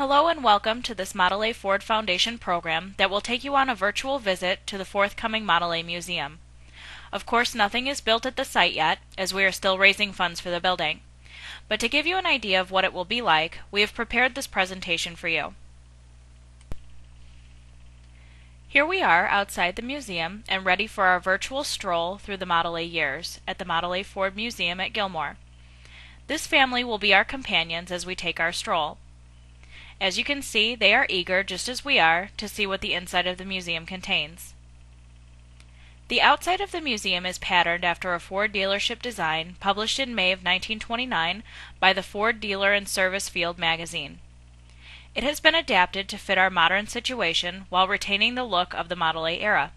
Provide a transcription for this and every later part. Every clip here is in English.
Hello and welcome to this Model A Ford Foundation program that will take you on a virtual visit to the forthcoming Model A Museum. Of course, nothing is built at the site yet, as we are still raising funds for the building. But to give you an idea of what it will be like, we have prepared this presentation for you. Here we are outside the museum and ready for our virtual stroll through the Model A years at the Model A Ford Museum at Gilmore. This family will be our companions as we take our stroll. As you can see, they are eager, just as we are, to see what the inside of the museum contains. The outside of the museum is patterned after a Ford dealership design published in May of 1929 by the Ford Dealer and Service Field magazine. It has been adapted to fit our modern situation while retaining the look of the Model A era.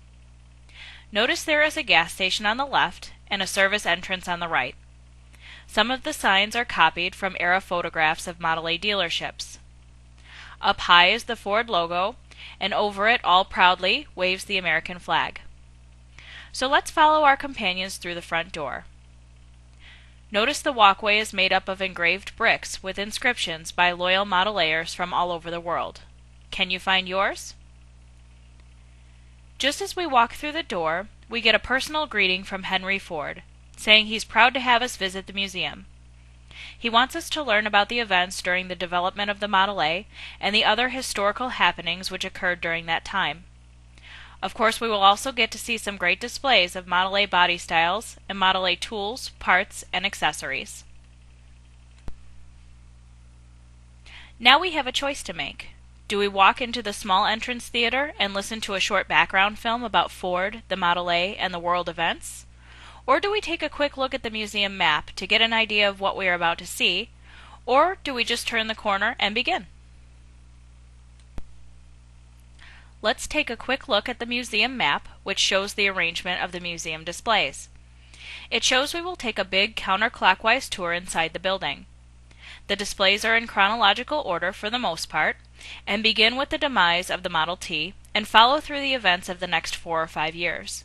Notice there is a gas station on the left and a service entrance on the right. Some of the signs are copied from era photographs of Model A dealerships. Up high is the Ford logo, and over it all proudly waves the American flag. So let's follow our companions through the front door. Notice the walkway is made up of engraved bricks with inscriptions by loyal Model A'ers from all over the world. Can you find yours? Just as we walk through the door, we get a personal greeting from Henry Ford, saying he's proud to have us visit the museum. He wants us to learn about the events during the development of the Model A and the other historical happenings which occurred during that time. Of course, we will also get to see some great displays of Model A body styles and Model A tools, parts, and accessories. Now we have a choice to make. Do we walk into the small entrance theater and listen to a short background film about Ford, the Model A, and the world events? Or do we take a quick look at the museum map to get an idea of what we are about to see? Or do we just turn the corner and begin? Let's take a quick look at the museum map, which shows the arrangement of the museum displays. It shows we will take a big counterclockwise tour inside the building. The displays are in chronological order for the most part, and begin with the demise of the Model T and follow through the events of the next 4 or 5 years.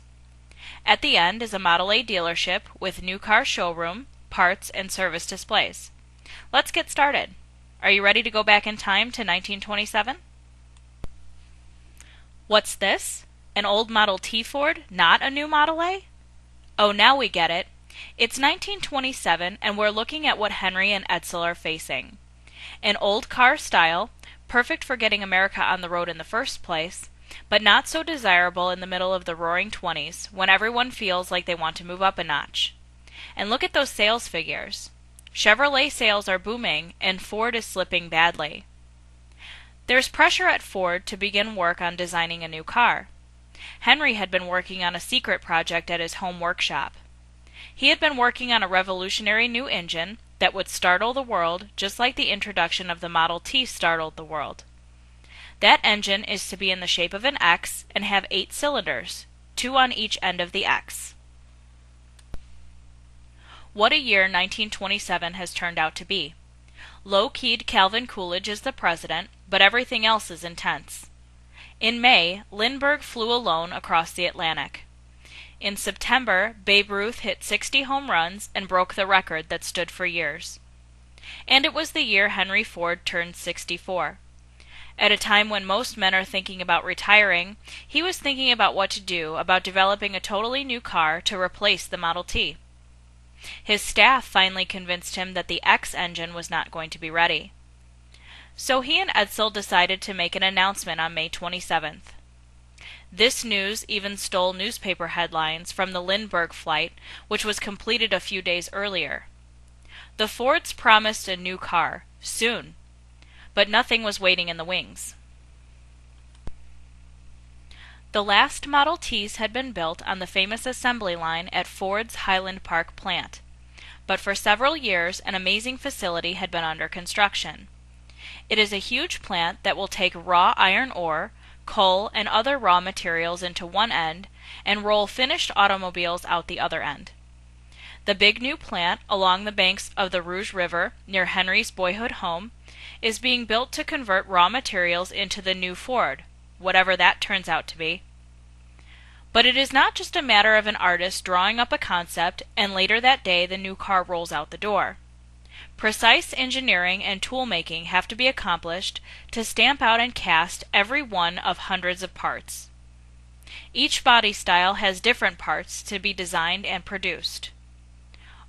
At the end is a Model A dealership with new car showroom, parts, and service displays. Let's get started. Are you ready to go back in time to 1927? What's this? An old Model T Ford, not a new Model A? Oh, now we get it. It's 1927 and we're looking at what Henry and Edsel are facing. An old car style, perfect for getting America on the road in the first place, but not so desirable in the middle of the roaring 20s when everyone feels like they want to move up a notch. And look at those sales figures. Chevrolet sales are booming and Ford is slipping badly. There's pressure at Ford to begin work on designing a new car. Henry had been working on a secret project at his home workshop. He had been working on a revolutionary new engine that would startle the world just like the introduction of the Model T startled the world. That engine is to be in the shape of an X and have 8 cylinders, 2 on each end of the X. What a year 1927 has turned out to be. Low-keyed Calvin Coolidge is the president, but everything else is intense. In May, Lindbergh flew alone across the Atlantic. In September, Babe Ruth hit 60 home runs and broke the record that stood for years. And it was the year Henry Ford turned 64. At a time when most men are thinking about retiring, he was thinking about what to do about developing a totally new car to replace the Model T. His staff finally convinced him that the X engine was not going to be ready. So he and Edsel decided to make an announcement on May 27th. This news even stole newspaper headlines from the Lindbergh flight, which was completed a few days earlier. The Fords promised a new car, soon. But nothing was waiting in the wings. The last Model Ts had been built on the famous assembly line at Ford's Highland Park plant. But for several years, an amazing facility had been under construction. It is a huge plant that will take raw iron ore, coal, and other raw materials into one end and roll finished automobiles out the other end. The big new plant along the banks of the Rouge River near Henry's boyhood home is being built to convert raw materials into the new Ford, whatever that turns out to be. But it is not just a matter of an artist drawing up a concept and later that day the new car rolls out the door. Precise engineering and tool making have to be accomplished to stamp out and cast every one of hundreds of parts. Each body style has different parts to be designed and produced.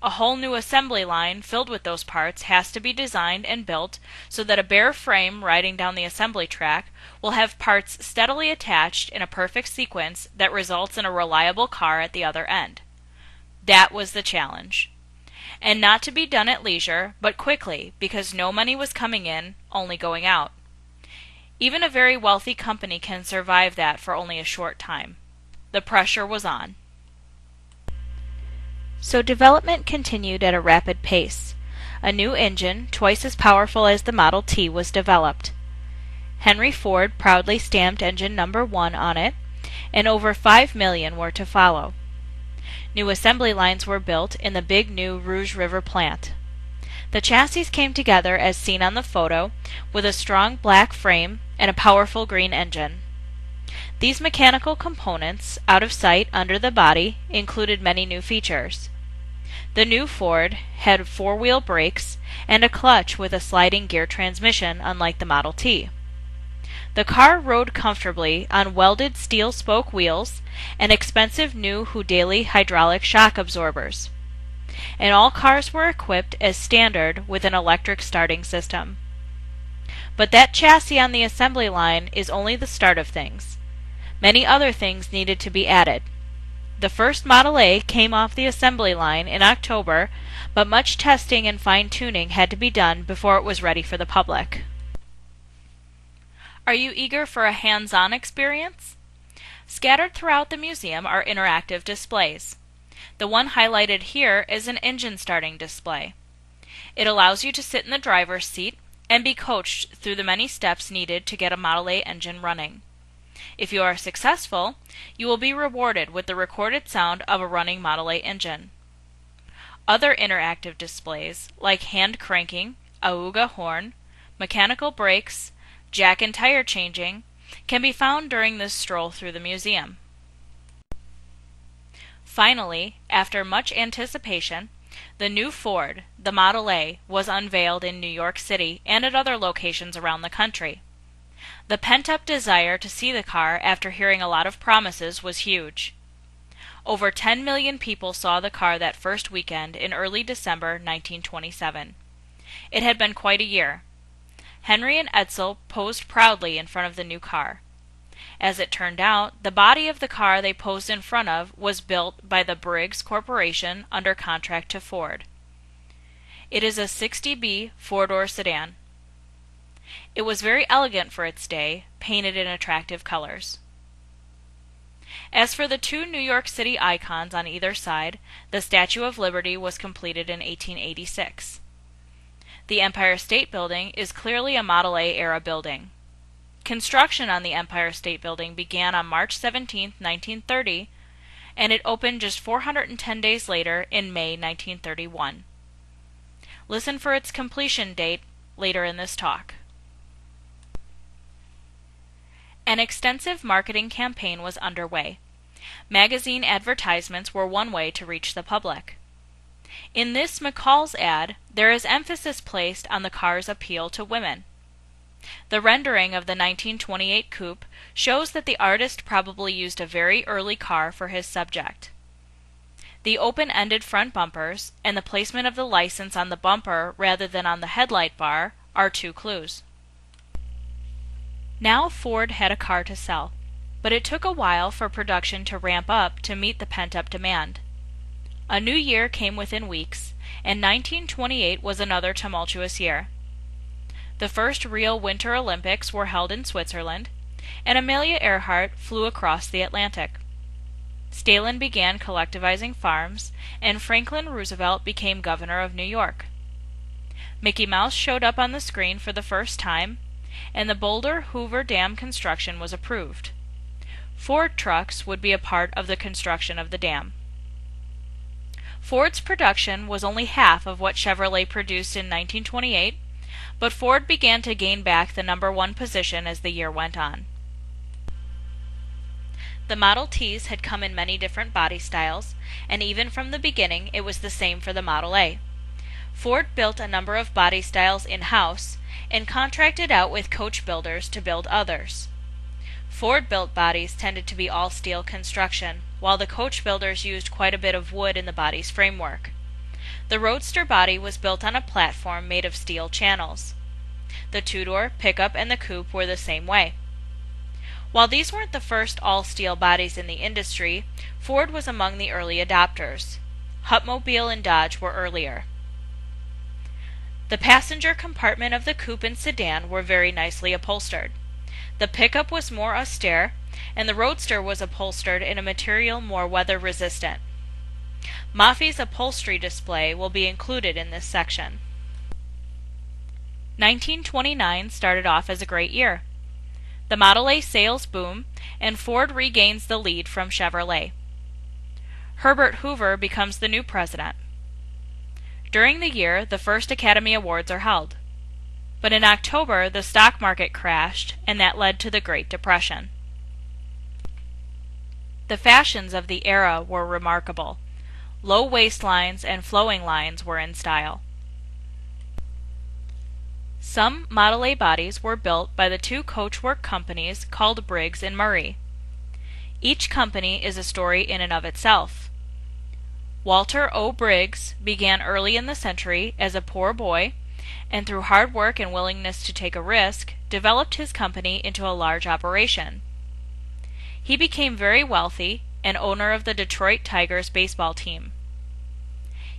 A whole new assembly line filled with those parts has to be designed and built so that a bare frame riding down the assembly track will have parts steadily attached in a perfect sequence that results in a reliable car at the other end. That was the challenge. And not to be done at leisure, but quickly, because no money was coming in, only going out. Even a very wealthy company can survive that for only a short time. The pressure was on. So development continued at a rapid pace. A new engine, twice as powerful as the Model T, was developed. Henry Ford proudly stamped engine number 1 on it, and over 5 million were to follow. New assembly lines were built in the big new Rouge River plant. The chassis came together as seen on the photo, with a strong black frame and a powerful green engine. These mechanical components, out of sight under the body, included many new features. The new Ford had 4-wheel brakes and a clutch with a sliding gear transmission, unlike the Model T. The car rode comfortably on welded steel spoke wheels and expensive new Hudali hydraulic shock absorbers. And all cars were equipped as standard with an electric starting system. But that chassis on the assembly line is only the start of things. Many other things needed to be added. The first Model A came off the assembly line in October, but much testing and fine-tuning had to be done before it was ready for the public. Are you eager for a hands-on experience? Scattered throughout the museum are interactive displays. The one highlighted here is an engine starting display. It allows you to sit in the driver's seat and be coached through the many steps needed to get a Model A engine running. If you are successful, you will be rewarded with the recorded sound of a running Model A engine. Other interactive displays, like hand cranking, auga horn, mechanical brakes, jack and tire changing, can be found during this stroll through the museum. Finally, after much anticipation, the new Ford, the Model A, was unveiled in New York City and at other locations around the country. The pent-up desire to see the car after hearing a lot of promises was huge. Over 10 million people saw the car that first weekend in early December 1927. It had been quite a year. Henry and Edsel posed proudly in front of the new car. As it turned out, the body of the car they posed in front of was built by the Briggs Corporation under contract to Ford. It is a 60B four-door sedan. It was very elegant for its day, painted in attractive colors. As for the two New York City icons on either side, the Statue of Liberty was completed in 1886. The Empire State Building is clearly a Model A era building. Construction on the Empire State Building began on March 17, 1930, and it opened just 410 days later in May 1931. Listen for its completion date later in this talk. An extensive marketing campaign was underway. Magazine advertisements were one way to reach the public. In this McCall's ad, there is emphasis placed on the car's appeal to women. The rendering of the 1928 coupe shows that the artist probably used a very early car for his subject. The open-ended front bumpers and the placement of the license on the bumper rather than on the headlight bar are two clues. Now Ford had a car to sell, but it took a while for production to ramp up to meet the pent-up demand. A new year came within weeks, and 1928 was another tumultuous year. The first real Winter Olympics were held in Switzerland, and Amelia Earhart flew across the Atlantic. Stalin began collectivizing farms, and Franklin Roosevelt became governor of New York. Mickey Mouse showed up on the screen for the first time, and the Boulder Hoover Dam construction was approved. Ford trucks would be a part of the construction of the dam. Ford's production was only half of what Chevrolet produced in 1928, but Ford began to gain back the #1 position as the year went on. The Model Ts had come in many different body styles, and even from the beginning it was the same for the Model A. Ford built a number of body styles in-house and contracted out with Coachbuilders to build others. Ford-built bodies tended to be all steel construction, while the Coachbuilders used quite a bit of wood in the body's framework. The Roadster body was built on a platform made of steel channels. The two-door, pickup, and the coupe were the same way. While these weren't the first all-steel bodies in the industry, Ford was among the early adopters. Hupmobile and Dodge were earlier. The passenger compartment of the coupe and sedan were very nicely upholstered. The pickup was more austere, and the Roadster was upholstered in a material more weather-resistant. Maffi's upholstery display will be included in this section. 1929 started off as a great year. The Model A sales boom, and Ford regains the lead from Chevrolet. Herbert Hoover becomes the new president. During the year, the first Academy Awards are held. But in October, the stock market crashed, and that led to the Great Depression. The fashions of the era were remarkable. Low waistlines and flowing lines were in style. Some Model A bodies were built by the two coachwork companies called Briggs and Murray. Each company is a story in and of itself. Walter O. Briggs began early in the century as a poor boy, and through hard work and willingness to take a risk, developed his company into a large operation. He became very wealthy and owner of the Detroit Tigers baseball team.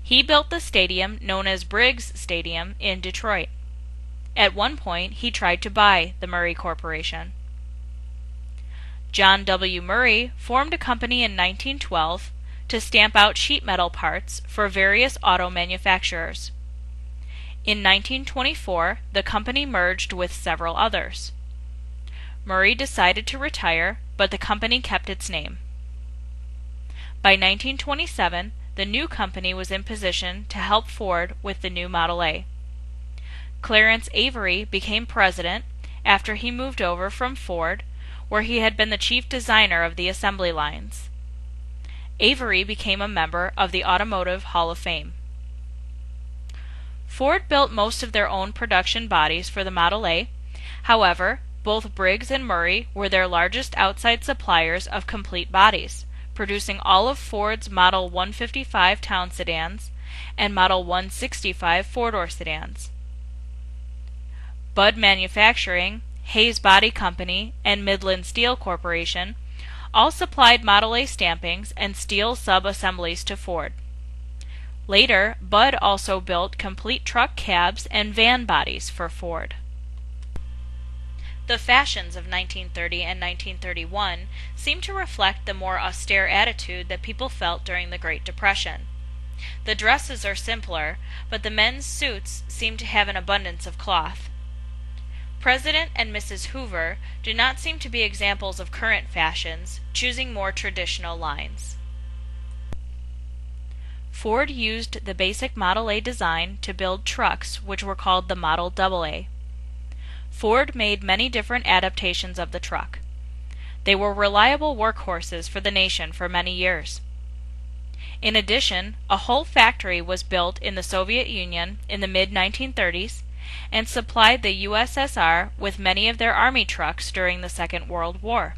He built the stadium known as Briggs Stadium in Detroit. At one point, he tried to buy the Murray Corporation. John W. Murray formed a company in 1912 to stamp out sheet metal parts for various auto manufacturers. In 1924, the company merged with several others. Murray decided to retire, but the company kept its name. By 1927, the new company was in position to help Ford with the new Model A. Clarence Avery became president after he moved over from Ford, where he had been the chief designer of the assembly lines. Avery became a member of the Automotive Hall of Fame. Ford built most of their own production bodies for the Model A. However, both Briggs and Murray were their largest outside suppliers of complete bodies, producing all of Ford's Model 155 town sedans and Model 165 four-door sedans. Budd Manufacturing, Hayes Body Company, and Midland Steel Corporation all supplied Model A stampings and steel sub-assemblies to Ford. Later, Budd also built complete truck cabs and van bodies for Ford. The fashions of 1930 and 1931 seem to reflect the more austere attitude that people felt during the Great Depression. The dresses are simpler, but the men's suits seem to have an abundance of cloth. President and Mrs. Hoover do not seem to be examples of current fashions, choosing more traditional lines. Ford used the basic Model A design to build trucks, which were called the Model AA. Ford made many different adaptations of the truck. They were reliable workhorses for the nation for many years. In addition, a whole factory was built in the Soviet Union in the mid-1930s and supplied the USSR with many of their army trucks during the Second World War.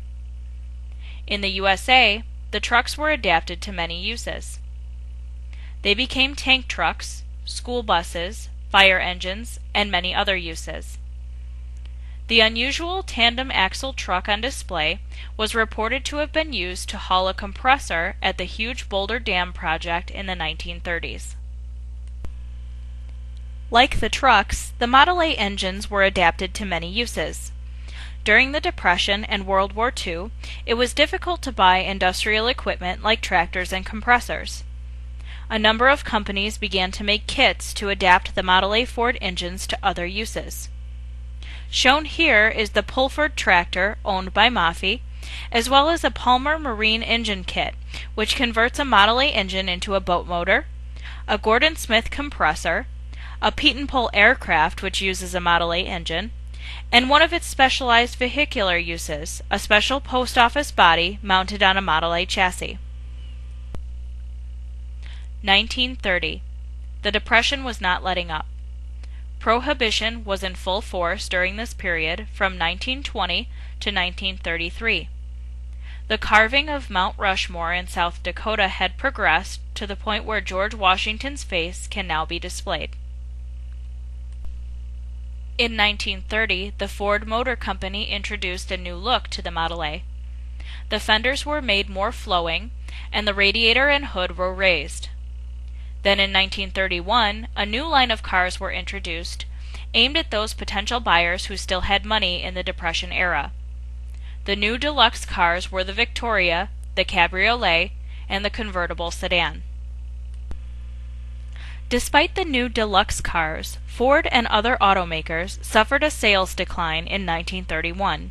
In the USA, the trucks were adapted to many uses. They became tank trucks, school buses, fire engines, and many other uses. The unusual tandem axle truck on display was reported to have been used to haul a compressor at the huge Boulder Dam project in the 1930s. Like the trucks, the Model A engines were adapted to many uses. During the Depression and World War II, it was difficult to buy industrial equipment like tractors and compressors. A number of companies began to make kits to adapt the Model A Ford engines to other uses. Shown here is the Pulford tractor owned by Maffi, as well as a Palmer Marine engine kit, which converts a Model A engine into a boat motor, a Gordon Smith compressor, a Pietonpol aircraft which uses a Model A engine, and one of its specialized vehicular uses, a special post office body mounted on a Model A chassis. 1930. the Depression was not letting up. Prohibition was in full force during this period from 1920 to 1933. The carving of Mount Rushmore in South Dakota had progressed to the point where George Washington's face can now be displayed. In 1930, the Ford Motor Company introduced a new look to the Model A. The fenders were made more flowing, and the radiator and hood were raised. Then in 1931, a new line of cars were introduced, aimed at those potential buyers who still had money in the Depression era. The new deluxe cars were the Victoria, the Cabriolet, and the convertible sedan. Despite the new deluxe cars, Ford and other automakers suffered a sales decline in 1931.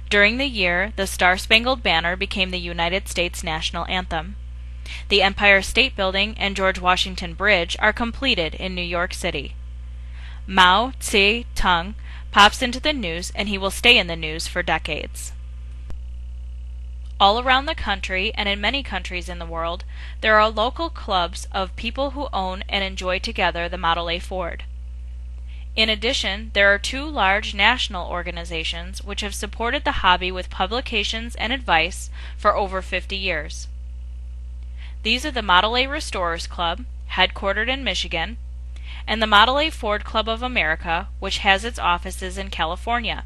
During the year, the Star-Spangled Banner became the United States national anthem. The Empire State Building and George Washington Bridge are completed in New York City. Mao Zedong pops into the news, and he will stay in the news for decades. All around the country, and in many countries in the world, there are local clubs of people who own and enjoy together the Model A Ford. In addition, there are two large national organizations which have supported the hobby with publications and advice for over 50 years. These are the Model A Restorers Club, headquartered in Michigan, and the Model A Ford Club of America, which has its offices in California.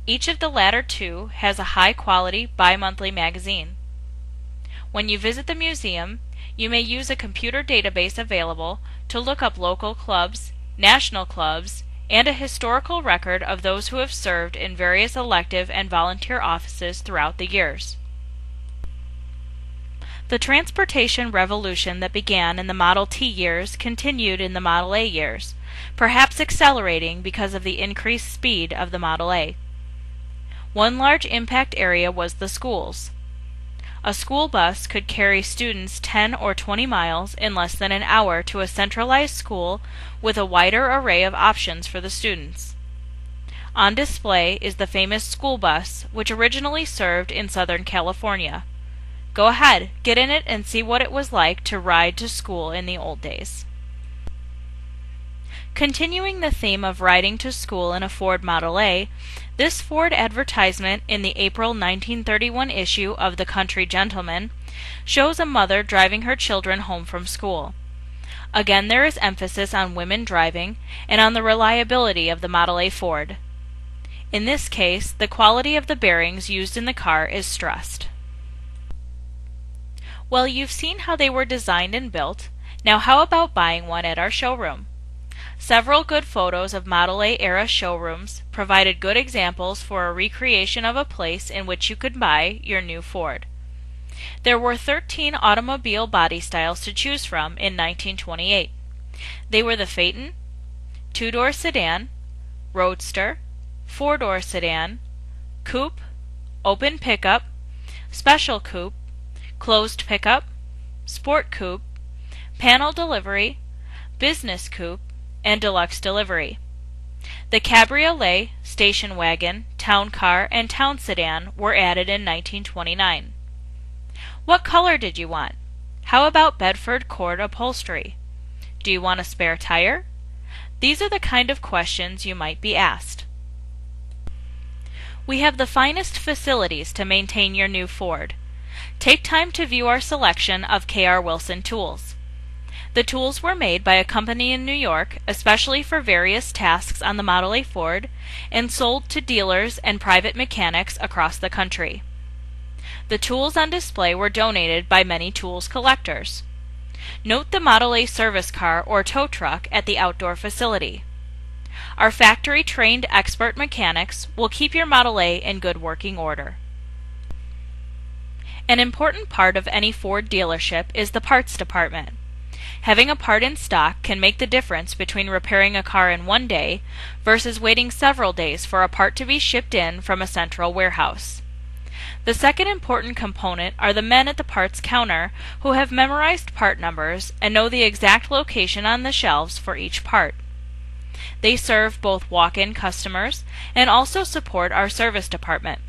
Each of the latter two has a high-quality bi-monthly magazine. When you visit the museum, you may use a computer database available to look up local clubs, national clubs, and a historical record of those who have served in various elective and volunteer offices throughout the years. The transportation revolution that began in the Model T years continued in the Model A years, perhaps accelerating because of the increased speed of the Model A. One large impact area was the schools. A school bus could carry students 10 or 20 miles in less than an hour to a centralized school with a wider array of options for the students. On display is the famous school bus, which originally served in Southern California. Go ahead, get in it and see what it was like to ride to school in the old days. Continuing the theme of riding to school in a Ford Model A, this Ford advertisement in the April 1931 issue of The Country Gentleman shows a mother driving her children home from school. Again, there is emphasis on women driving and on the reliability of the Model A Ford. In this case, the quality of the bearings used in the car is stressed. Well, you've seen how they were designed and built. Now how about buying one at our showroom? Several good photos of Model A era showrooms provided good examples for a recreation of a place in which you could buy your new Ford. There were 13 automobile body styles to choose from in 1928. They were the Phaeton, two-door sedan, roadster, four-door sedan, coupe, open pickup, special coupe, closed pickup, sport coupe, panel delivery, business coupe, and deluxe delivery. The cabriolet, station wagon, town car, and town sedan were added in 1929. What color did you want? How about Bedford cord upholstery? Do you want a spare tire? These are the kind of questions you might be asked. We have the finest facilities to maintain your new Ford. Take time to view our selection of K.R. Wilson tools. The tools were made by a company in New York, especially for various tasks on the Model A Ford, and sold to dealers and private mechanics across the country. The tools on display were donated by many tools collectors. Note the Model A service car or tow truck at the outdoor facility. Our factory-trained expert mechanics will keep your Model A in good working order. An important part of any Ford dealership is the parts department. Having a part in stock can make the difference between repairing a car in one day versus waiting several days for a part to be shipped in from a central warehouse. The second important component are the men at the parts counter who have memorized part numbers and know the exact location on the shelves for each part. They serve both walk-in customers and also support our service department.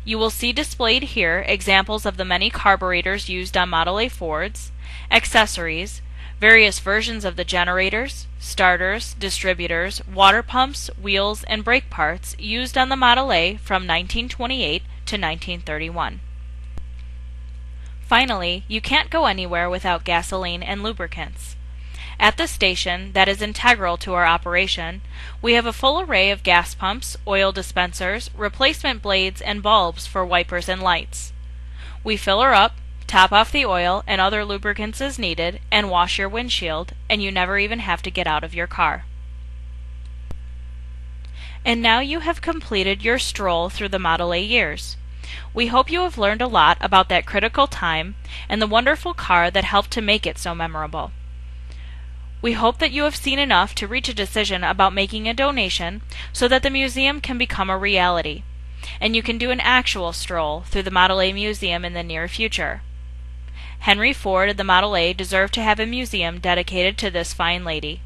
You will see displayed here examples of the many carburetors used on Model A Fords, accessories, Various versions of the generators, starters, distributors, water pumps, wheels, and brake parts used on the Model A from 1928 to 1931. Finally, you can't go anywhere without gasoline and lubricants. At the station, that is integral to our operation, we have a full array of gas pumps, oil dispensers, replacement blades, and bulbs for wipers and lights. We fill her up, top off the oil and other lubricants as needed, and wash your windshield, and you never even have to get out of your car. And now you have completed your stroll through the Model A years. We hope you have learned a lot about that critical time and the wonderful car that helped to make it so memorable. We hope that you have seen enough to reach a decision about making a donation so that the museum can become a reality, and you can do an actual stroll through the Model A Museum in the near future. Henry Ford and the Model A deserve to have a museum dedicated to this fine lady.